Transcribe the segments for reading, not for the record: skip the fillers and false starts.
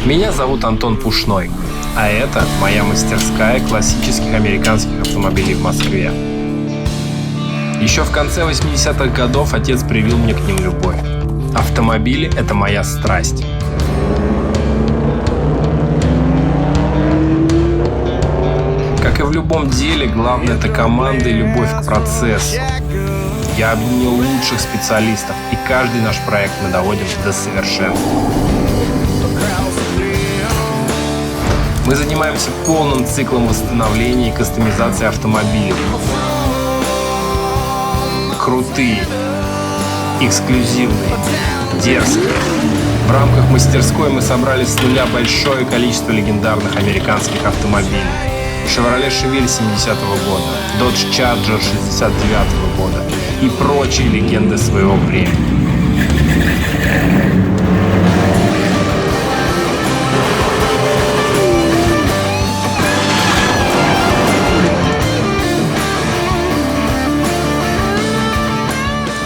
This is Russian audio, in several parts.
Меня зовут Антон Пушной, а это моя мастерская классических американских автомобилей в Москве. Еще в конце 80-х годов отец привил мне к ним любовь. Автомобили — это моя страсть. Как и в любом деле, главное — это команда и любовь к процессу. Я объединил лучших специалистов, и каждый наш проект мы доводим до совершенства. Мы занимаемся полным циклом восстановления и кастомизации автомобилей. Крутые, эксклюзивные, дерзкие. В рамках мастерской мы собрали с нуля большое количество легендарных американских автомобилей. Chevrolet Chevelle 70-го года, Dodge Charger 69-го года и прочие легенды своего времени.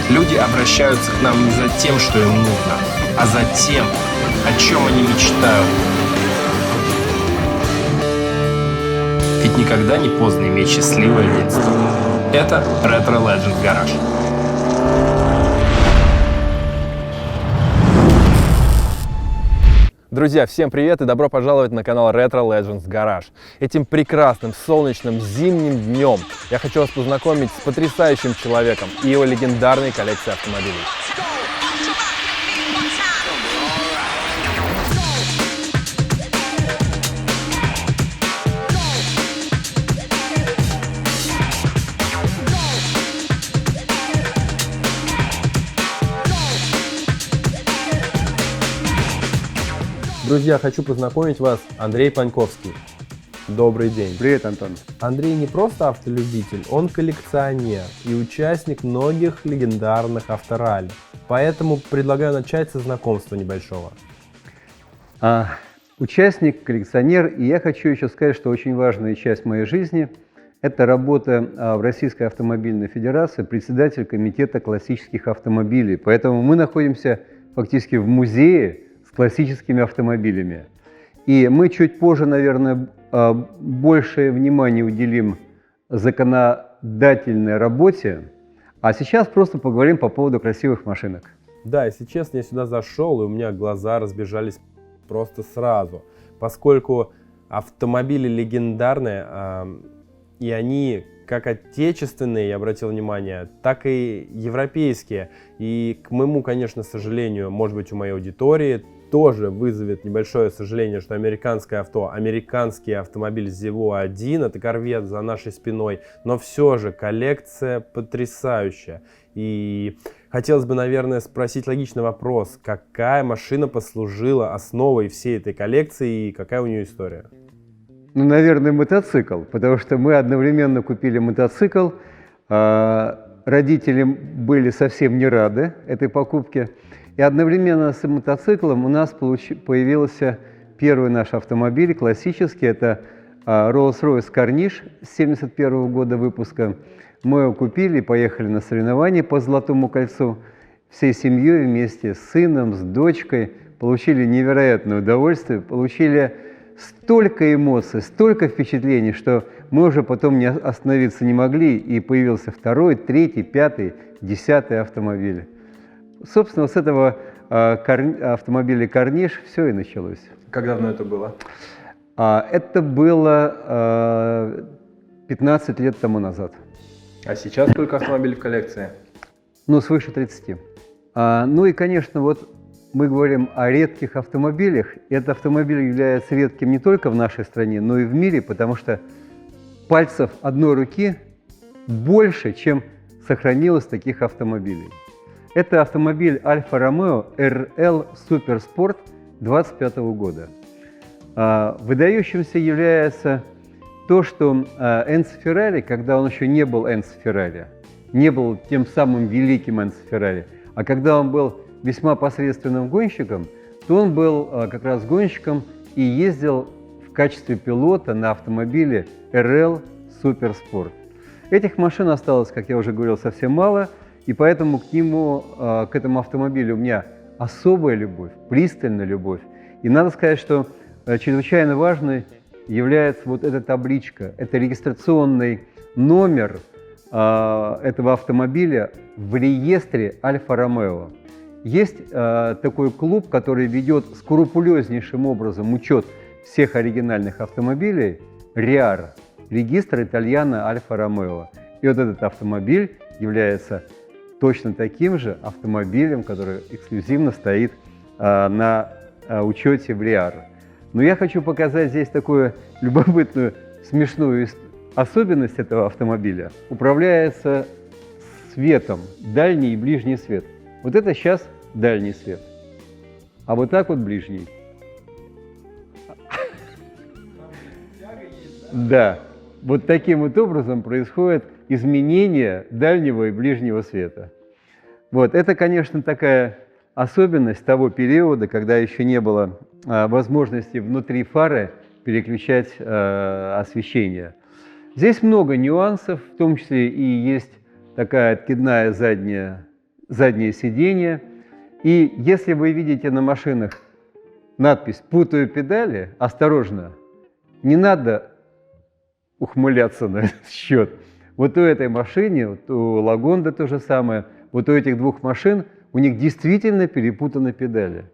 Люди обращаются к нам не за тем, что им нужно, а за тем, о чем они мечтают. Ведь никогда не поздно иметь счастливое детство. Это Retro Legends Garage. Друзья, всем привет и добро пожаловать на канал Retro Legends Garage. Этим прекрасным солнечным зимним днем я хочу вас познакомить с потрясающим человеком и его легендарной коллекцией автомобилей. Друзья, хочу познакомить вас с Андрей Паньковский. Добрый день. Привет, Антон. Андрей не просто автолюбитель, он коллекционер и участник многих легендарных авторалли. Поэтому предлагаю начать со знакомства небольшого. Участник, коллекционер, и я хочу еще сказать, что очень важная часть моей жизни – это работа в Российской автомобильной федерации, председатель комитета классических автомобилей. Поэтому мы находимся фактически в музее с классическими автомобилями. И мы чуть позже, наверное, большее внимание уделим законодательной работе, а сейчас просто поговорим по поводу красивых машинок. Да, если честно, я сюда зашел, и у меня глаза разбежались просто сразу, поскольку автомобили легендарные, и они как отечественные, я обратил внимание, так и европейские. И к моему, конечно, сожалению, может быть, у моей аудитории тоже вызовет небольшое сожаление, что американский автомобиль ZEVO-1, это корвет за нашей спиной, но все же коллекция потрясающая. И хотелось бы, наверное, спросить логичный вопрос, какая машина послужила основой всей этой коллекции и какая у нее история? Ну, наверное, мотоцикл, потому что мы одновременно купили мотоцикл, родители были совсем не рады этой покупке. И одновременно с мотоциклом у нас появился первый наш автомобиль, классический, это Rolls-Royce Corniche 1971 года выпуска. Мы его купили, поехали на соревнования по Золотому кольцу, всей семьей вместе с сыном, с дочкой, получили невероятное удовольствие, получили столько эмоций, столько впечатлений, что мы уже потом не остановиться не могли, и появился второй, третий, пятый, 10-й автомобиль. Собственно, с этого автомобиля Corniche все и началось. Как давно это было? Это было 15 лет тому назад. А сейчас сколько автомобилей в коллекции? Ну, свыше 30. Ну и, конечно, вот мы говорим о редких автомобилях. Этот автомобиль является редким не только в нашей стране, но и в мире, потому что пальцев одной руки больше, чем сохранилось таких автомобилей. Это автомобиль Альфа Ромео RL Super Sport 25 года. Выдающимся является то, что Энцо Феррари, когда он еще не был Энцо Феррари, не был тем самым великим Энцо Феррари, а когда он был весьма посредственным гонщиком, то он был как раз гонщиком и ездил в качестве пилота на автомобиле RL Super Sport. Этих машин осталось, как я уже говорил, совсем мало, и поэтому к этому автомобилю у меня особая любовь, пристальная любовь. И надо сказать, что чрезвычайно важной является вот эта табличка, это регистрационный номер этого автомобиля в реестре Альфа-Ромео. Есть такой клуб, который ведет скрупулезнейшим образом учет всех оригинальных автомобилей, РИАР, регистр Итальяно Альфа-Ромео. И вот этот автомобиль является точно таким же автомобилем, который эксклюзивно стоит на учете в РИАР. Но я хочу показать здесь такую любопытную, смешную особенность этого автомобиля. Управляется светом, дальний и ближний свет. Вот это сейчас дальний свет, а вот так вот ближний. Да, вот таким вот образом происходит изменение дальнего и ближнего света. Вот, это, конечно, такая особенность того периода, когда еще не было возможности внутри фары переключать освещение. Здесь много нюансов, в том числе и есть такая откидная заднее сиденье. И если вы видите на машинах надпись «Путаю педали», осторожно, не надо ухмыляться на этот счет. Вот у этой машины, вот у Лагонда то же самое, вот у этих двух машин, у них действительно перепутаны педали.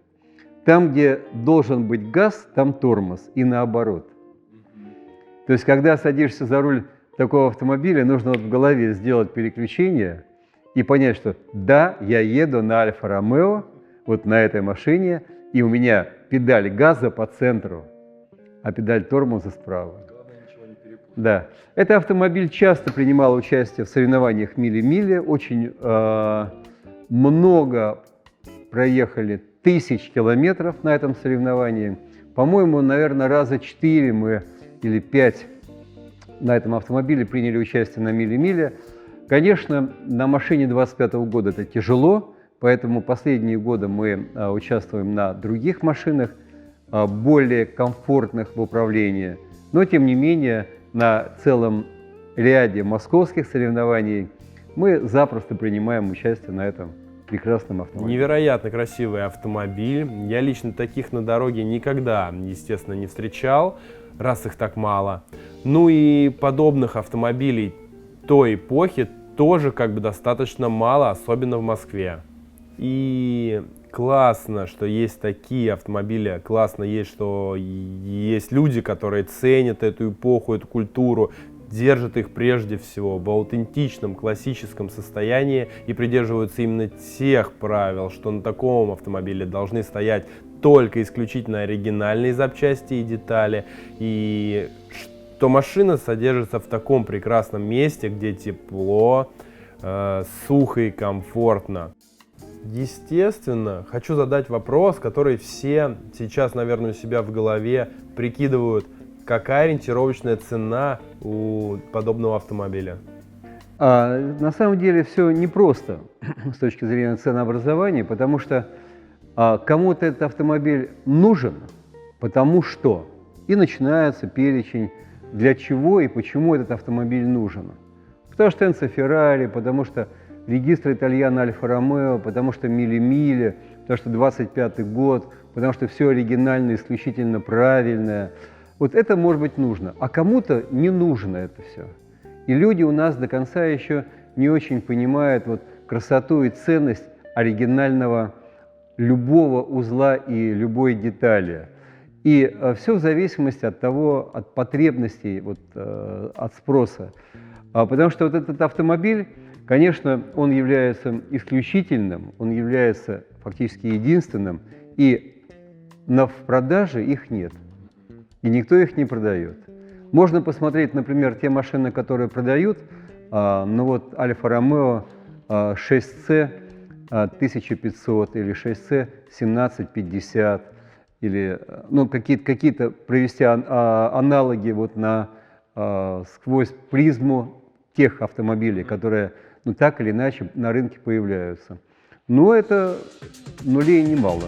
Там, где должен быть газ, там тормоз, и наоборот. То есть, когда садишься за руль такого автомобиля, нужно вот в голове сделать переключение и понять, что да, я еду на Альфа-Ромео, вот на этой машине, и у меня педаль газа по центру, а педаль тормоза справа. Да. Этот автомобиль часто принимал участие в соревнованиях мили-мили, очень много проехали 1000 километров на этом соревновании. По-моему, наверное, раза 4 мы или 5 на этом автомобиле приняли участие на мили-миле. Конечно, на машине 25-го года это тяжело, поэтому последние годы мы участвуем на других машинах, более комфортных в управлении. Но, тем не менее, на целом ряде московских соревнований мы запросто принимаем участие на этом прекрасном автомобиле. Невероятно красивый автомобиль. Я лично таких на дороге никогда, естественно, не встречал, раз их так мало. Ну и подобных автомобилей той эпохи тоже как бы достаточно мало, особенно в Москве. И классно, что есть такие автомобили, классно есть, что есть люди, которые ценят эту эпоху, эту культуру, держат их прежде всего в аутентичном, классическом состоянии и придерживаются именно тех правил, что на таком автомобиле должны стоять только исключительно оригинальные запчасти и детали, и что машина содержится в таком прекрасном месте, где тепло, сухо и комфортно. Естественно, хочу задать вопрос, который все сейчас, наверное, у себя в голове прикидывают, какая ориентировочная цена у подобного автомобиля? На самом деле все непросто с точки зрения ценообразования, потому что кому-то этот автомобиль нужен, потому что. И начинается перечень, для чего и почему этот автомобиль нужен. Потому что Энцо Феррари, потому что регистр Итальяно Альфа-Ромео, потому что мили-мили, потому что 25-й год, потому что все оригинально, исключительно правильное. Вот это может быть нужно, а кому-то не нужно это все. И люди у нас до конца еще не очень понимают вот красоту и ценность оригинального любого узла и любой детали. И все в зависимости от того, от потребностей, вот, от спроса. Потому что вот этот автомобиль, конечно, он является исключительным, он является фактически единственным, и в продаже их нет. И никто их не продает. Можно посмотреть, например, те машины, которые продают, ну вот Альфа-Ромео 6C 1500 или 6C 1750, или ну, какие-то провести аналоги вот сквозь призму тех автомобилей, которые ну, так или иначе на рынке появляются. Но это нулей немало.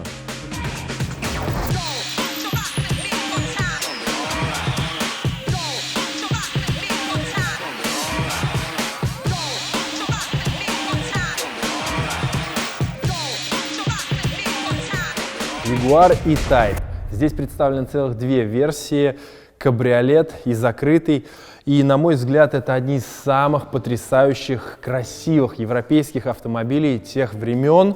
Jaguar E-Type. Здесь представлены целых две версии, кабриолет и закрытый. И, на мой взгляд, это одни из самых потрясающих, красивых европейских автомобилей тех времен.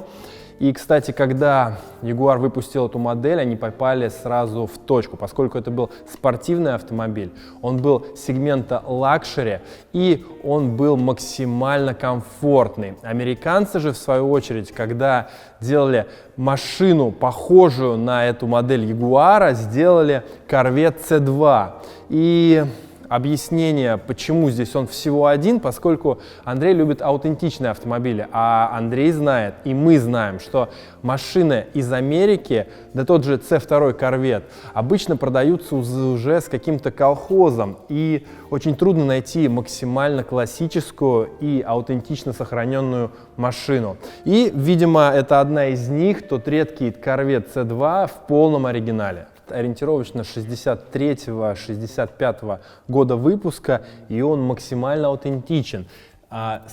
И, кстати, когда Jaguar выпустил эту модель, они попали сразу в точку, поскольку это был спортивный автомобиль, он был сегмента лакшери и он был максимально комфортный. Американцы же, в свою очередь, когда делали машину, похожую на эту модель Jaguar, сделали Corvette C2. И объяснение, почему здесь он всего один, поскольку Андрей любит аутентичные автомобили, а Андрей знает, и мы знаем, что машины из Америки, да тот же C2 Corvette, обычно продаются уже с каким-то колхозом, и очень трудно найти максимально классическую и аутентично сохраненную машину. И, видимо, это одна из них, тот редкий Corvette C2 в полном оригинале. Ориентировочно 63-65 года выпуска, и он максимально аутентичен.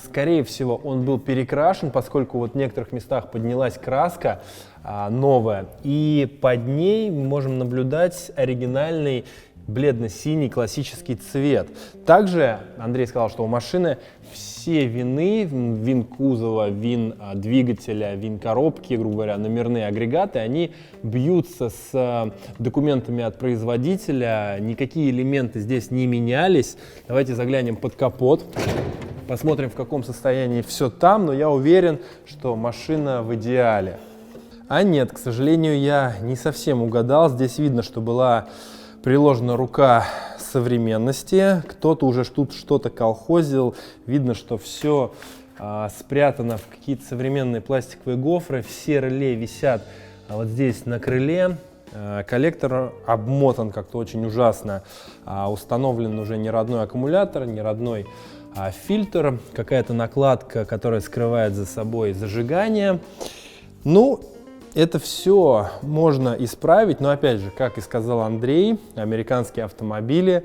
Скорее всего, он был перекрашен, поскольку вот в некоторых местах поднялась краска новая, и под ней мы можем наблюдать оригинальный бледно-синий классический цвет. Также Андрей сказал, что у машины все вины, вин кузова, вин двигателя, вин коробки, грубо говоря, номерные агрегаты, они бьются с документами от производителя, никакие элементы здесь не менялись. Давайте заглянем под капот, посмотрим, в каком состоянии все там, но я уверен, что машина в идеале. А нет, к сожалению, я не совсем угадал. Здесь видно, что была приложена рука современности, кто-то уже тут что-то колхозил, видно, что все спрятано в какие-то современные пластиковые гофры, все реле висят вот здесь на крыле, коллектор обмотан как-то очень ужасно, установлен уже не родной аккумулятор, не родной фильтр, какая-то накладка, которая скрывает за собой зажигание. Ну, это все можно исправить, но опять же, как и сказал Андрей, американские автомобили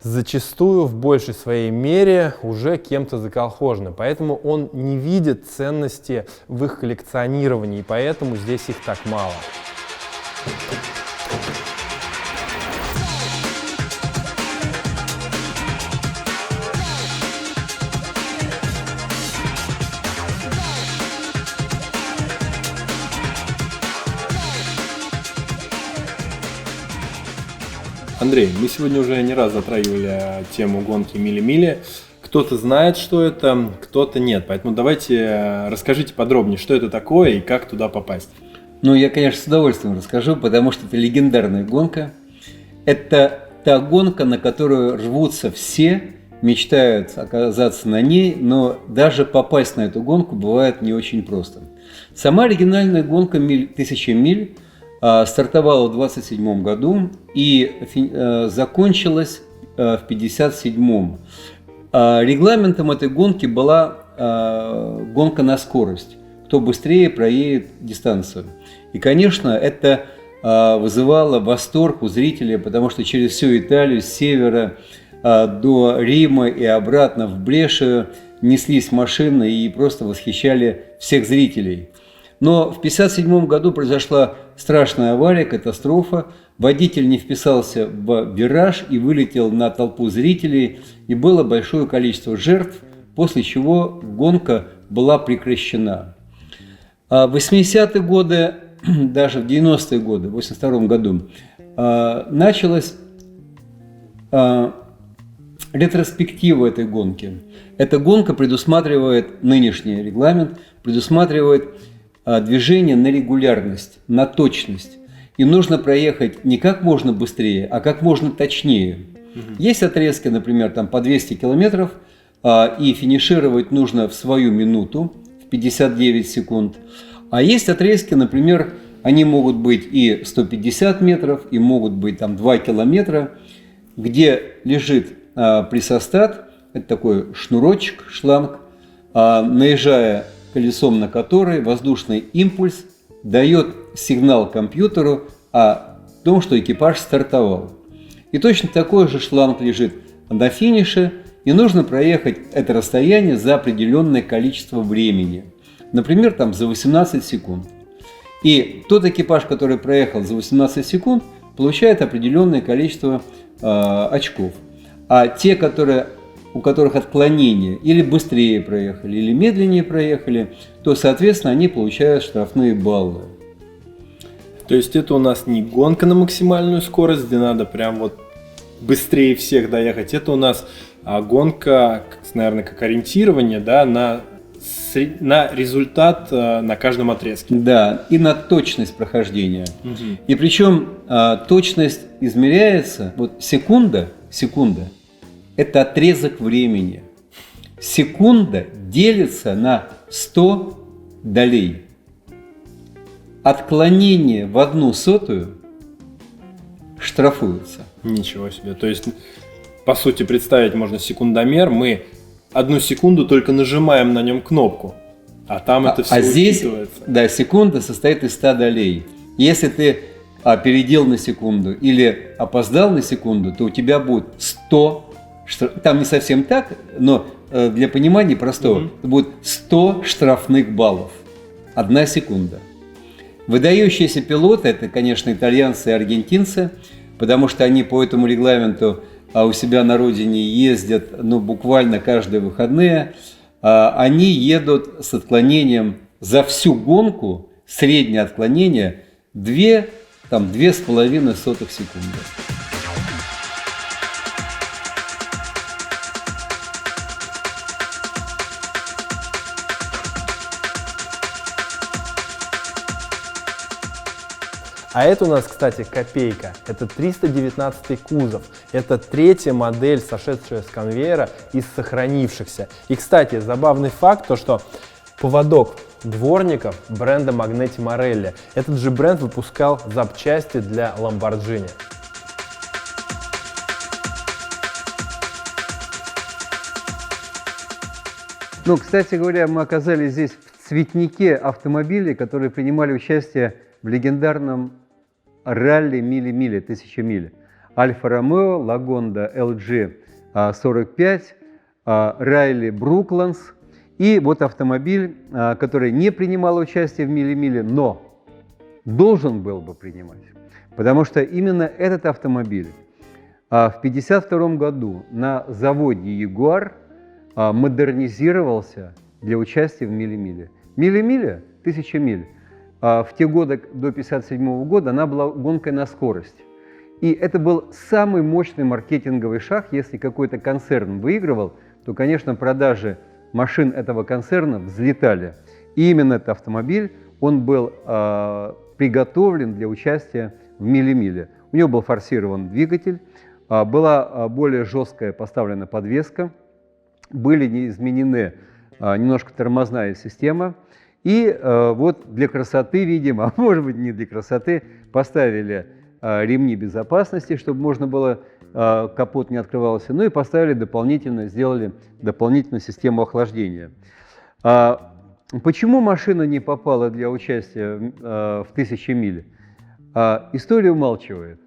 зачастую в большей своей мере уже кем-то заколхожены, поэтому он не видит ценности в их коллекционировании, поэтому здесь их так мало. Андрей, мы сегодня уже не раз затрагивали тему гонки мили-мили. Кто-то знает, что это, кто-то нет. Поэтому давайте расскажите подробнее, что это такое и как туда попасть. Ну, я, конечно, с удовольствием расскажу, потому что это легендарная гонка. Это та гонка, на которую рвутся все, мечтают оказаться на ней, но даже попасть на эту гонку бывает не очень просто. Сама оригинальная гонка 1000 миль стартовала в 1927 году и закончилась в 1957. Регламентом этой гонки была гонка на скорость, кто быстрее проедет дистанцию. И, конечно, это вызывало восторг у зрителей, потому что через всю Италию, с севера до Рима и обратно в Брешию неслись машины и просто восхищали всех зрителей. Но в 1957 году произошла страшная авария, катастрофа. Водитель не вписался в вираж и вылетел на толпу зрителей, и было большое количество жертв, после чего гонка была прекращена. В 80-е годы, даже в 90-е годы, в 82 году, началась ретроспектива этой гонки. Эта гонка предусматривает, нынешний регламент предусматривает движение на регулярность, на точность. И нужно проехать не как можно быстрее, а как можно точнее. Есть отрезки, например, там по 200 километров, и финишировать нужно в свою минуту, в 59 секунд. А есть отрезки, например, они могут быть и 150 метров, и могут быть там 2 километра, где лежит прессостат, это такой шнурочек, шланг, наезжая колесом на который воздушный импульс дает сигнал компьютеру о том, что экипаж стартовал. И точно такой же шланг лежит на финише, и нужно проехать это расстояние за определенное количество времени. Например, там за 18 секунд. И тот экипаж, который проехал за 18 секунд, получает определенное количество очков. А те, у которых отклонение, или быстрее проехали, или медленнее проехали, то, соответственно, они получают штрафные баллы. То есть это у нас не гонка на максимальную скорость, где надо прям вот быстрее всех доехать. Это у нас гонка, наверное, как ориентирование, да, на результат на каждом отрезке. Да, и на точность прохождения. Угу. И причем точность измеряется, вот секунда – это отрезок времени. Секунда делится на 100 долей. Отклонение в 1/100 штрафуется. Ничего себе. То есть, по сути, представить можно секундомер, мы 1 секунду только нажимаем на нем кнопку, а там это все здесь, учитывается. да, секунда состоит из 100 долей. Если ты опередил на секунду или опоздал на секунду, то у тебя будет 100, там не совсем так, но для понимания простого, это будет 100 штрафных баллов. 1 секунда. Выдающиеся пилоты – это, конечно, итальянцы и аргентинцы, потому что они по этому регламенту у себя на родине ездят буквально каждые выходные. Они едут с отклонением за всю гонку, среднее отклонение 2,5 секунды. А это у нас, кстати, копейка. Это 319-й кузов. Это 3-я модель, сошедшая с конвейера из сохранившихся. И, кстати, забавный факт, то что поводок дворников бренда Magneti Marelli. Этот же бренд выпускал запчасти для Lamborghini. Кстати говоря, мы оказались здесь в цветнике автомобилей, которые принимали участие в легендарном ралли мили-мили, 1000 миль. Альфа-Ромео, Лагонда LG45, Райли Брукландс. И вот автомобиль, который не принимал участие в мили-миле, но должен был бы принимать. Потому что именно этот автомобиль в 1952 году на заводе Ягуар модернизировался для участия в мили-миле. Мили-миля, 1000 миль. В те годы, до 1957 года, она была гонкой на скорость. И это был самый мощный маркетинговый шаг. Если какой-то концерн выигрывал, то, конечно, продажи машин этого концерна взлетали. И именно этот автомобиль, он был приготовлен для участия в мили-миле. У него был форсирован двигатель, была более жесткая поставлена подвеска, были изменены немножко тормозная система. И вот для красоты, видимо, а может быть не для красоты, поставили ремни безопасности, чтобы можно было, капот не открывался, и поставили сделали дополнительную систему охлаждения. Почему машина не попала для участия в 1000 миль? История умалчивает.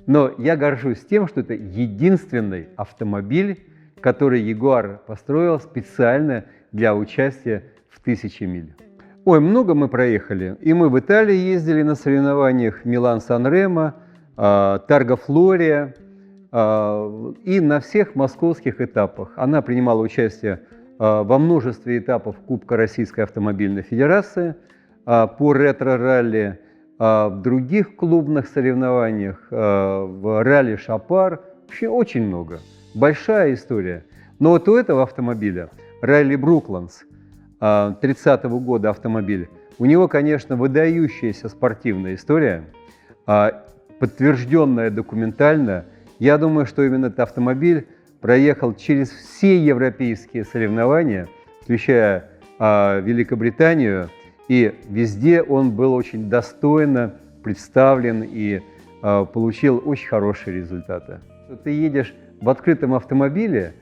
Но я горжусь тем, что это единственный автомобиль, который Jaguar построил специально для участия в 1000 миль. Ой, много мы проехали. И мы в Италии ездили на соревнованиях Милан-Сан-Ремо, Тарго-Флория и на всех московских этапах. Она принимала участие во множестве этапов Кубка Российской автомобильной федерации, по ретро-ралли, в других клубных соревнованиях, в ралли Шапар. Вообще очень много. Большая история. Но вот у этого автомобиля, Райли Брукландс, 30-го года автомобиль, у него, конечно, выдающаяся спортивная история, подтвержденная документально. Я думаю, что именно этот автомобиль проехал через все европейские соревнования, включая Великобританию, и везде он был очень достойно представлен и получил очень хорошие результаты. Ты едешь в открытом автомобиле,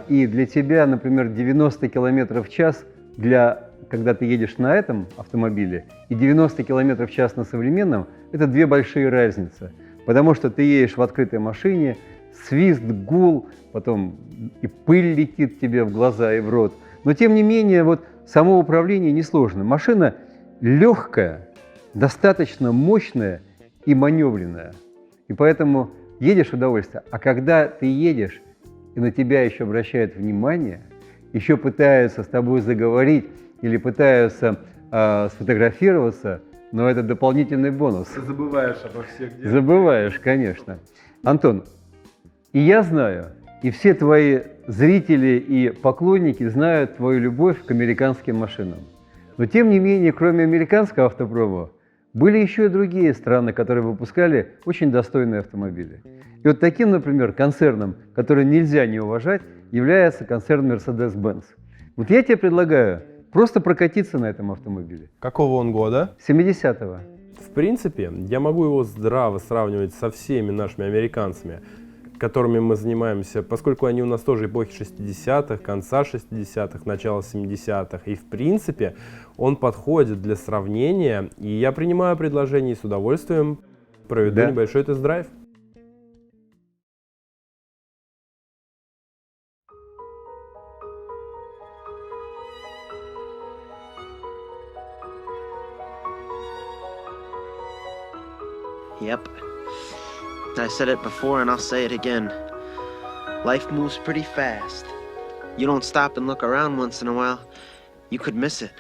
и для тебя, например, 90 км в час, когда ты едешь на этом автомобиле, и 90 км в час на современном, это две большие разницы. Потому что ты едешь в открытой машине, свист, гул, потом и пыль летит тебе в глаза и в рот. Но тем не менее, вот само управление несложно. Машина легкая, достаточно мощная и маневренная. И поэтому едешь в удовольствие. А когда ты едешь, и на тебя еще обращают внимание, еще пытаются с тобой заговорить или пытаются сфотографироваться, но это дополнительный бонус. Ты забываешь обо всех делах. Забываешь, конечно. Антон, и я знаю, и все твои зрители и поклонники знают твою любовь к американским машинам. Но тем не менее, кроме американского автопрома, были еще и другие страны, которые выпускали очень достойные автомобили. И вот таким, например, концерном, который нельзя не уважать, является концерн Mercedes-Benz. Вот я тебе предлагаю просто прокатиться на этом автомобиле. Какого он года? 70-го. В принципе, я могу его здраво сравнивать со всеми нашими американцами, которыми мы занимаемся, поскольку они у нас тоже эпохи 60-х, конца 60-х, начала 70-х. И в принципе он подходит для сравнения, и я принимаю предложение и с удовольствием проведу небольшой тест-драйв. Yep. I said it before and I'll say it again. Life moves pretty fast. You don't stop and look around once in a while, you could miss it.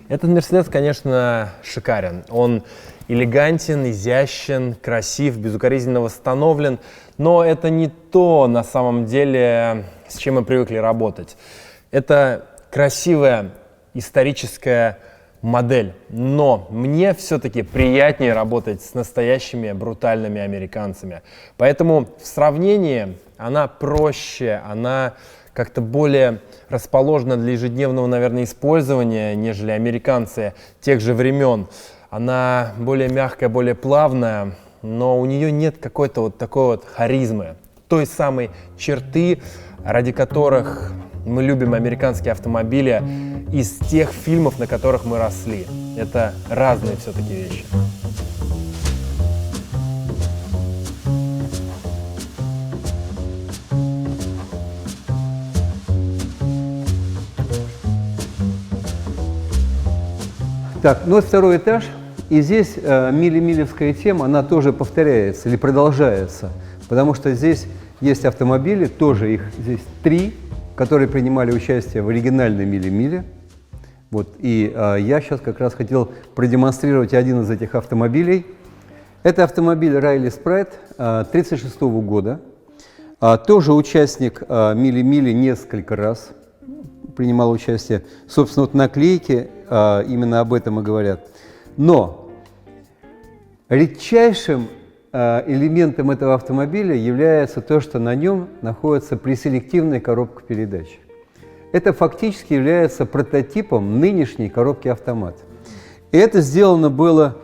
Этот Мерседес, конечно, шикарен. Он элегантен, изящен, красив, безукоризненно восстановлен. Но это не то, на самом деле, с чем мы привыкли работать. Это красивая историческая модель. Но мне все-таки приятнее работать с настоящими брутальными американцами. Поэтому в сравнении она проще, она как-то более расположена для ежедневного, наверное, использования, нежели американцы тех же времен. Она более мягкая, более плавная, но у нее нет какой-то вот такой вот харизмы, той самой черты, ради которых мы любим американские автомобили из тех фильмов, на которых мы росли. Это разные все-таки вещи. Так, ну вот второй этаж, и здесь мили-милевская тема, она тоже повторяется или продолжается, потому что здесь есть автомобили, тоже их здесь 3, которые принимали участие в оригинальной «Мили-Мили». Вот, и я сейчас как раз хотел продемонстрировать один из этих автомобилей. Это автомобиль Райли Спрайт 1936 года. Тоже участник «Мили-Мили» несколько раз принимал участие. Собственно, вот наклейки именно об этом и говорят. Но редчайшим элементом этого автомобиля является то, что на нем находится преселективная коробка передач. Это фактически является прототипом нынешней коробки автомат. И это сделано было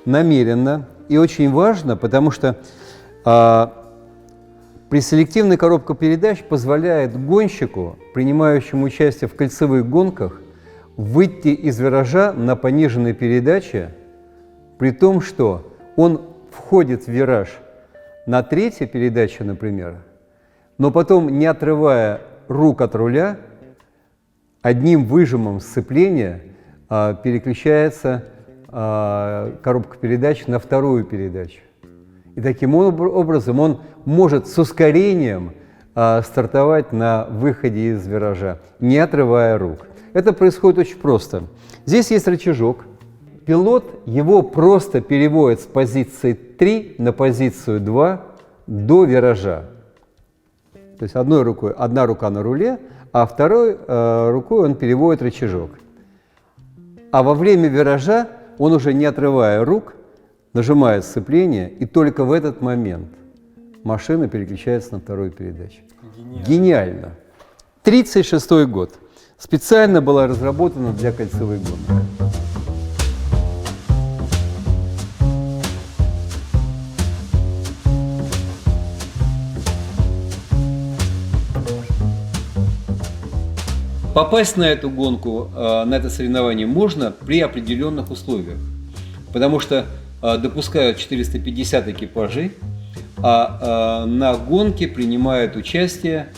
намеренно и очень важно, потому что преселективная коробка передач позволяет гонщику, принимающему участие в кольцевых гонках, выйти из виража на пониженной передаче, при том, что он входит в вираж на третьей передаче, например, но потом, не отрывая рук от руля, одним выжимом сцепления переключается коробка передач на вторую передачу. И таким образом он может с ускорением стартовать на выходе из виража, не отрывая рук. Это происходит очень просто. Здесь есть рычажок. Пилот его просто переводит с позиции 3 на позицию 2 до виража. То есть одной рукой, одна рука на руле, а второй рукой он переводит рычажок. А во время виража он уже не отрывая рук, нажимает сцепление, и только в этот момент машина переключается на вторую передачу. Гениально. 1936 год. Специально была разработана для кольцевых гонок. Попасть на эту гонку, на это соревнование можно при определенных условиях, потому что допускают 450 экипажей, а на гонке принимает участие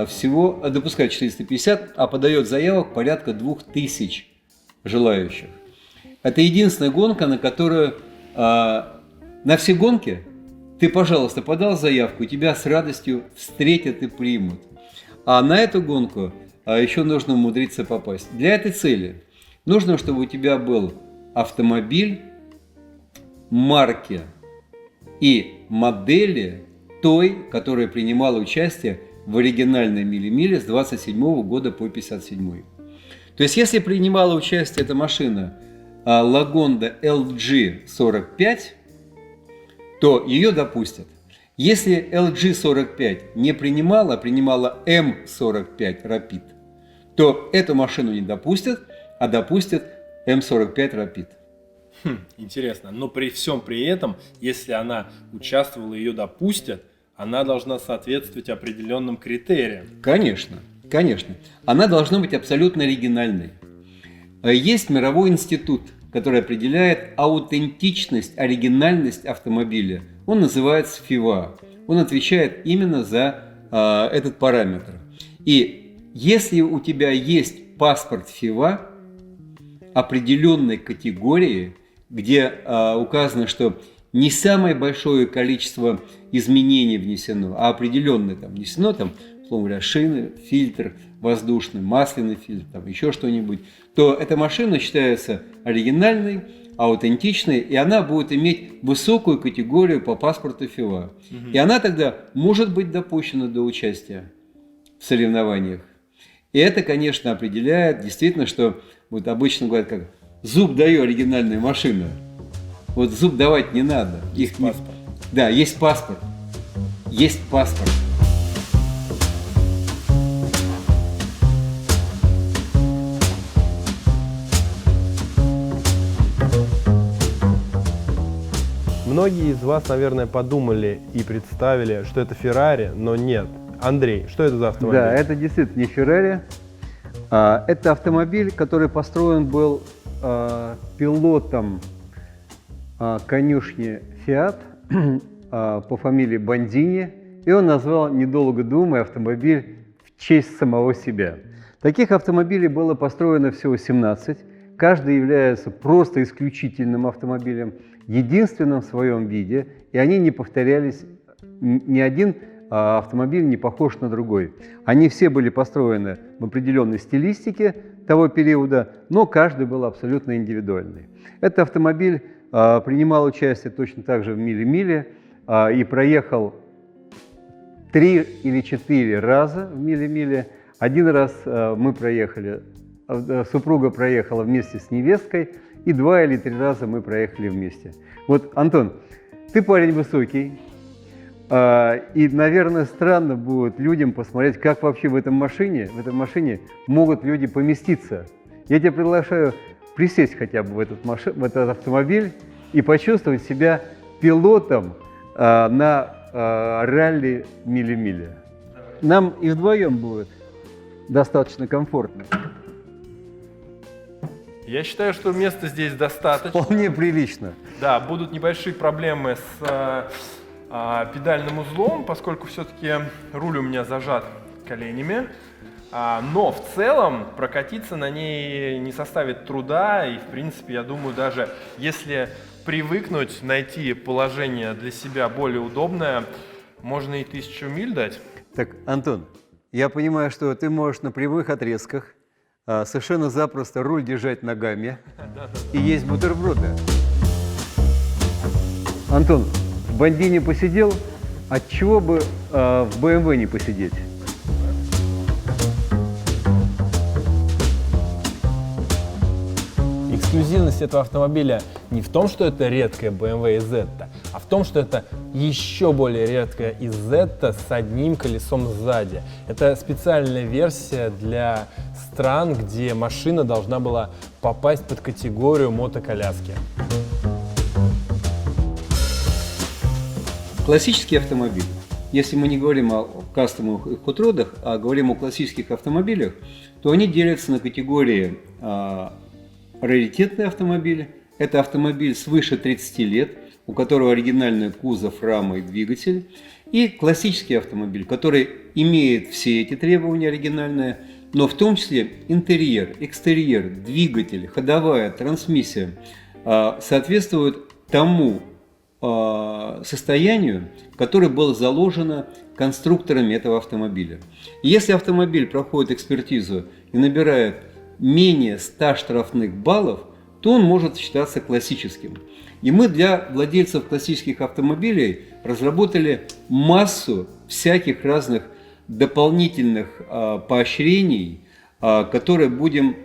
всего, допускают 450, а подает заявок порядка 2000 желающих. Это единственная гонка, на которую на все гонки ты, пожалуйста, подал заявку, и тебя с радостью встретят и примут. А на эту гонку еще нужно умудриться попасть. Для этой цели нужно, чтобы у тебя был автомобиль марки и модели той, которая принимала участие в оригинальной «Мили-Мили» с 27 года по 57. То есть, если принимала участие эта машина Lagonda LG45, то ее допустят. Если LG45 не принимала, а принимала M45 Rapid, то эту машину не допустят, а допустят M45 Rapid. Интересно, но при всем при этом, если она участвовала и ее допустят, она должна соответствовать определенным критериям. Конечно, конечно. Она должна быть абсолютно оригинальной. Есть мировой институт, который определяет аутентичность, оригинальность автомобиля. Он называется FIA. Он отвечает именно за этот параметр. И если у тебя есть паспорт FIA определенной категории, где указано, что не самое большое количество изменений внесено, а определенное там внесено, там, условно говоря, шины, фильтр воздушный, масляный фильтр, там, еще что-нибудь, то эта машина считается оригинальной, аутентичной, и она будет иметь высокую категорию по паспорту FIA. И она тогда может быть допущена до участия в соревнованиях. И это, конечно, определяет действительно, что вот обычно говорят, как зуб даю оригинальная машина. Вот зуб давать не надо. Есть паспорт. Да, есть паспорт. Есть паспорт. Многие из вас, наверное, подумали и представили, что это Феррари, но нет. Андрей, что это за автомобиль? Да, это действительно не Феррари. Это автомобиль, который построен был пилотом конюшни Fiat по фамилии Бондини, и он назвал, недолго думая, автомобиль в честь самого себя. Таких автомобилей было построено всего 17. Каждый является просто исключительным автомобилем, единственным в своем виде, и они не повторялись, ни один автомобиль не похож на другой. Они все были построены в определенной стилистике того периода, но каждый был абсолютно индивидуальный. Этот автомобиль принимал участие точно так же в «Мили-мили» и проехал 3 или 4 раза в «Мили-мили». Один раз мы проехали, супруга проехала вместе с невесткой, и 2 или 3 раза мы проехали вместе. Вот, Антон, ты парень высокий, и, наверное, странно будет людям посмотреть, как вообще в этой машине могут люди поместиться. Я тебя приглашаю присесть хотя бы в этот автомобиль и почувствовать себя пилотом на ралли «Мили-мили». Нам и вдвоем будет достаточно комфортно. Я считаю, что места здесь достаточно. Вполне прилично. Да, будут небольшие проблемы с педальным узлом, поскольку все-таки руль у меня зажат коленями. Но в целом прокатиться на ней не составит труда. И, в принципе, я думаю, даже если привыкнуть, найти положение для себя более удобное, можно и 1000 миль дать. Так, Антон, я понимаю, что ты можешь на прямых отрезках совершенно запросто руль держать ногами и есть бутерброды. Антон, в Бондине посидел, отчего бы в BMW не посидеть? Эксклюзивность этого автомобиля не в том, что это редкая BMW Isetta, а в том, что это еще более редкая Isetta с одним колесом сзади. Это специальная версия для стран, где машина должна была попасть под категорию мотоколяски. Классический автомобиль. Если мы не говорим о кастомных и хотродах, а говорим о классических автомобилях, то они делятся на категории раритетные автомобили. Это автомобиль свыше 30 лет, у которого оригинальный кузов, рама и двигатель. И классический автомобиль, который имеет все эти требования оригинальные, но в том числе интерьер, экстерьер, двигатель, ходовая, трансмиссия соответствуют тому состоянию, которое было заложено конструкторами этого автомобиля. И если автомобиль проходит экспертизу и набирает менее 100 штрафных баллов, то он может считаться классическим. И мы для владельцев классических автомобилей разработали массу всяких разных дополнительных поощрений, которые будем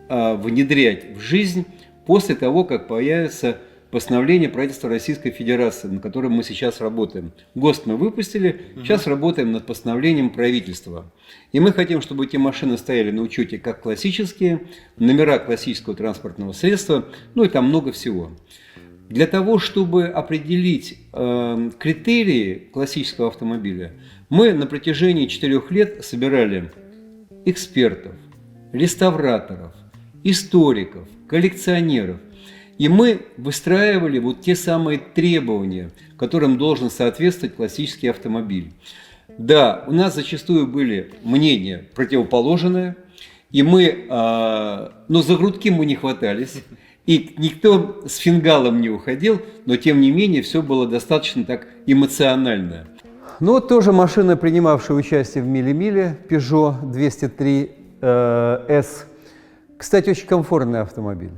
внедрять в жизнь после того, как появится постановление правительства Российской Федерации, на котором мы сейчас работаем. ГОСТ мы выпустили, сейчас работаем над постановлением правительства. И мы хотим, чтобы эти машины стояли на учете как классические, номера классического транспортного средства, ну и там много всего. Для того, чтобы определить критерии классического автомобиля, мы на протяжении 4 лет собирали экспертов, реставраторов, историков, коллекционеров. И мы выстраивали вот те самые требования, которым должен соответствовать классический автомобиль. Да, у нас зачастую были мнения противоположные, и мы, но за грудки мы не хватались, и никто с фингалом не уходил, но тем не менее все было достаточно так эмоционально. Ну вот тоже машина, принимавшая участие в «Мили-мили», Peugeot 203S. Кстати, очень комфортный автомобиль.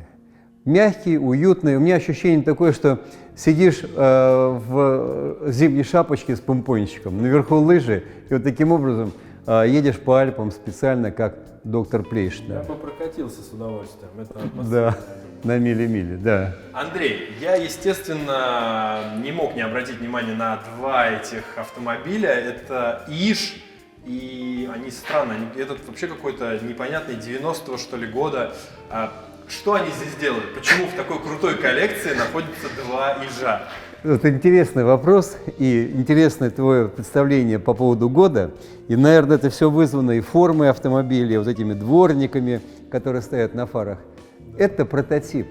Мягкий, уютный. У меня ощущение такое, что сидишь в зимней шапочке с помпончиком, наверху лыжи, и вот таким образом едешь по Альпам специально, как доктор Плейш. Я бы прокатился с удовольствием. Это да, на «Мили-мили», да. Андрей, я, естественно, не мог не обратить внимания на 2 этих автомобиля. Это ИШ, и они странные. Этот вообще какой-то непонятный 90-го, что ли, года. Что они здесь делают? Почему в такой крутой коллекции находится 2 ИЖа? Это интересный вопрос и интересное твое представление по поводу года. И, наверное, это все вызвано и формой автомобиля, и вот этими дворниками, которые стоят на фарах. Это прототип.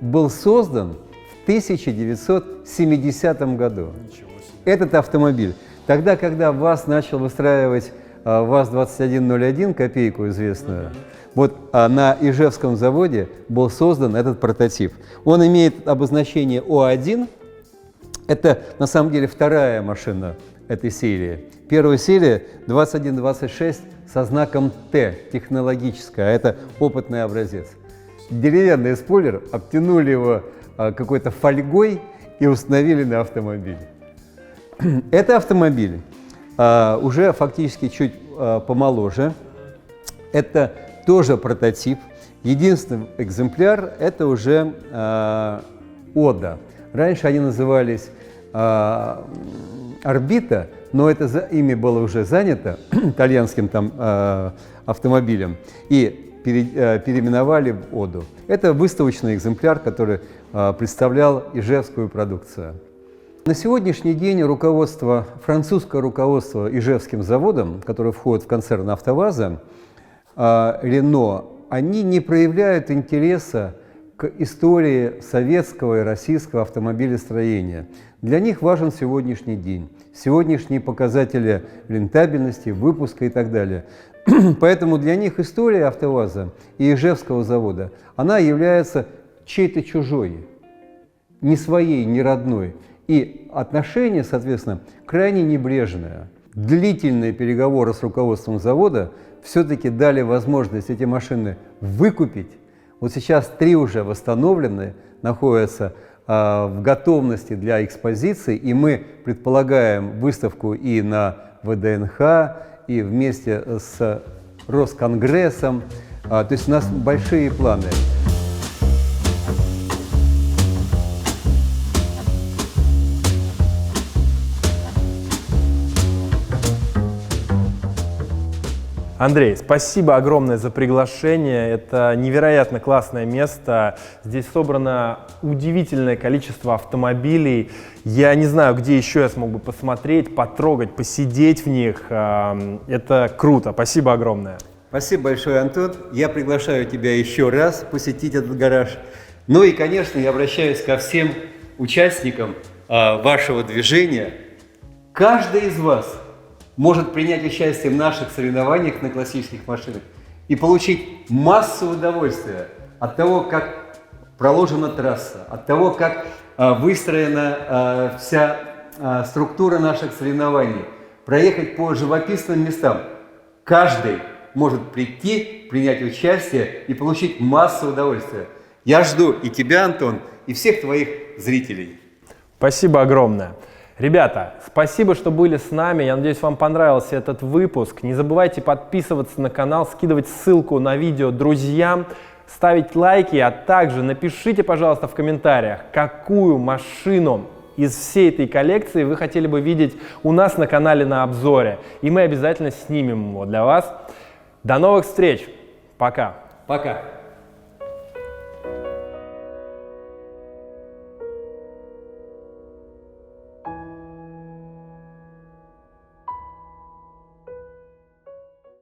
Был создан в 1970 году. Этот автомобиль. Тогда, когда ВАЗ начал выстраивать ВАЗ-2101, копейку известную, вот на Ижевском заводе был создан этот прототип. Он имеет обозначение О1. Это на самом деле вторая машина этой серии. Первая серия 2126 со знаком Т, технологическая, а это опытный образец. Деревянный спойлер, обтянули его какой-то фольгой и установили на автомобиль. Это автомобиль уже фактически чуть помоложе. Это тоже прототип. Единственный экземпляр – это уже Ода. Раньше они назывались Орбита, но это имя было уже занято итальянским там автомобилем и переименовали в Оду. Это выставочный экземпляр, который представлял ижевскую продукцию. На сегодняшний день французское руководство Ижевским заводом, который входит в концерн АвтоВАЗа, Рено, они не проявляют интереса к истории советского и российского автомобилестроения. Для них важен сегодняшний день, сегодняшние показатели рентабельности, выпуска и так далее. Поэтому для них история АвтоВАЗа и Ижевского завода, она является чьей-то чужой, не своей, не родной. И отношение, соответственно, крайне небрежное. Длительные переговоры с руководством завода все-таки дали возможность эти машины выкупить. Вот сейчас 3 уже восстановлены, находятся в готовности для экспозиции, и мы предполагаем выставку и на ВДНХ, и вместе с Росконгрессом. То есть у нас большие планы. Андрей, спасибо огромное за приглашение. Это невероятно классное место. Здесь собрано удивительное количество автомобилей. Я не знаю, где еще я смог бы посмотреть, потрогать, посидеть в них. Это круто. Спасибо огромное. Спасибо большое, Антон. Я приглашаю тебя еще раз посетить этот гараж. Ну и, конечно, я обращаюсь ко всем участникам вашего движения. Каждый из вас может принять участие в наших соревнованиях на классических машинах и получить массу удовольствия от того, как проложена трасса, от того, как выстроена вся структура наших соревнований, проехать по живописным местам. Каждый может прийти, принять участие и получить массу удовольствия. Я жду и тебя, Антон, и всех твоих зрителей. Спасибо огромное. Ребята, спасибо, что были с нами. Я надеюсь, вам понравился этот выпуск. Не забывайте подписываться на канал, скидывать ссылку на видео друзьям, ставить лайки, а также напишите, пожалуйста, в комментариях, какую машину из всей этой коллекции вы хотели бы видеть у нас на канале на обзоре. И мы обязательно снимем его для вас. До новых встреч. Пока. Пока.